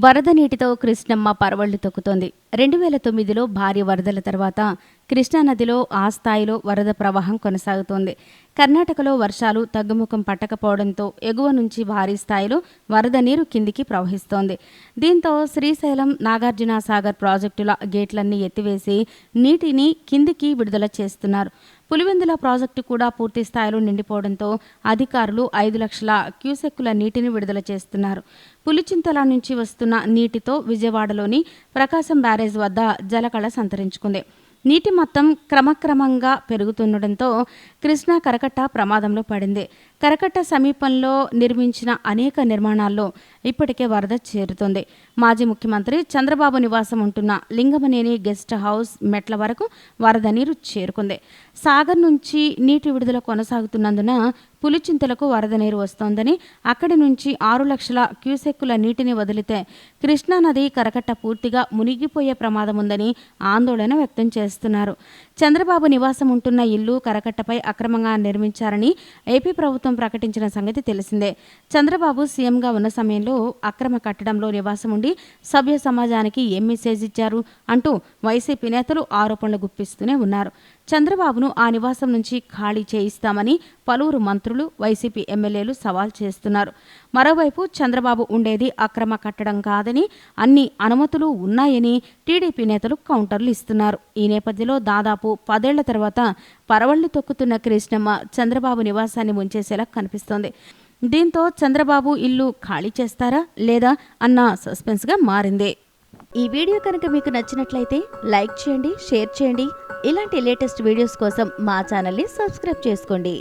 వరద నీటితో కృష్ణమ్మ పరవళ్లు తొక్కుతోంది. 2009లో భారీ వరదల తర్వాత కృష్ణానదిలో ఆ స్థాయిలో వరద ప్రవాహం కొనసాగుతోంది. కర్ణాటకలో వర్షాలు తగ్గుముఖం పట్టకపోవడంతో ఎగువ నుంచి భారీ స్థాయిలో వరద నీరు కిందికి ప్రవహిస్తోంది. దీంతో శ్రీశైలం, నాగార్జున సాగర్ ప్రాజెక్టుల గేట్లన్నీ ఎత్తివేసి నీటిని కిందికి విడుదల చేస్తున్నారు. పులివెందుల ప్రాజెక్టు కూడా పూర్తి స్థాయిలో నిండిపోవడంతో అధికారులు 5 లక్షల క్యూసెక్కుల నీటిని విడుదల చేస్తున్నారు. పులిచింతల నుంచి వస్తున్న నీటితో విజయవాడలోని ప్రకాశం బ్యారేజ్ వద్ద జలకళ సంతరించుకుంది. నీటి మొత్తం క్రమక్రమంగా పెరుగుతుండటంతో కృష్ణా కరకట్ట ప్రమాదంలో పడింది. కరకట్ట సమీపంలో నిర్మించిన అనేక నిర్మాణాల్లో ఇప్పటికే వరద చేరుతోంది. మాజీ ముఖ్యమంత్రి చంద్రబాబు నివాసం ఉంటున్న లింగమనేని గెస్ట్ హౌస్ మెట్ల వరకు వరద నీరు చేరుకుంది. సాగర్ నుంచి నీటి విడుదల కొనసాగుతున్నందున పులిచింతలకు వరద నీరు వస్తోందని, అక్కడి నుంచి 6 లక్షల క్యూసెక్కుల నీటిని వదిలితే కృష్ణానది కరకట్ట పూర్తిగా మునిగిపోయే ప్రమాదం ఉందని ఆందోళన వ్యక్తం చేస్తున్నారు. చంద్రబాబు నివాసం ఉంటున్న ఇల్లు కరకట్టపై అక్రమంగా నిర్మించారని ఏపీ ప్రభుత్వం ప్రకటించిన సంగతి తెలిసిందే. చంద్రబాబు సీఎంగా ఉన్న సమయంలో అక్రమ కట్టడంలో నివాసం ఉండి సభ్య సమాజానికి ఏం మెసేజ్ ఇచ్చారు అంటూ వైసీపీ నేతలు ఆరోపణలు గుప్పిస్తూనే ఉన్నారు. చంద్రబాబును ఆ నివాసం నుంచి ఖాళీ చేయిస్తామని పలువురు మంత్రులు, వైసీపీ ఎమ్మెల్యేలు సవాల్ చేస్తున్నారు. మరోవైపు చంద్రబాబు ఉండేది అక్రమ కట్టడం కాదని, అన్ని అనుమతులు ఉన్నాయని టీడీపీ నేతలు కౌంటర్లు ఇస్తున్నారు. ఈ నేపథ్యంలో దాదాపు 10 ఏళ్ల తర్వాత పరవళ్లు తొక్కుతున్న కృష్ణమ్మ చంద్రబాబు నివాసాన్ని ముంచేసేలా కనిపిస్తోంది. దీంతో చంద్రబాబు ఇల్లు ఖాళీ చేస్తారా లేదా అన్న సస్పెన్స్గా మారింది. ఈ వీడియో కనుక మీకు నచ్చినట్లయితే లైక్ చేయండి, షేర్ చేయండి. ఇలాంటి లేటెస్ట్ వీడియోస్ కోసం మా ఛానల్ని సబ్స్క్రైబ్ చేసుకోండి.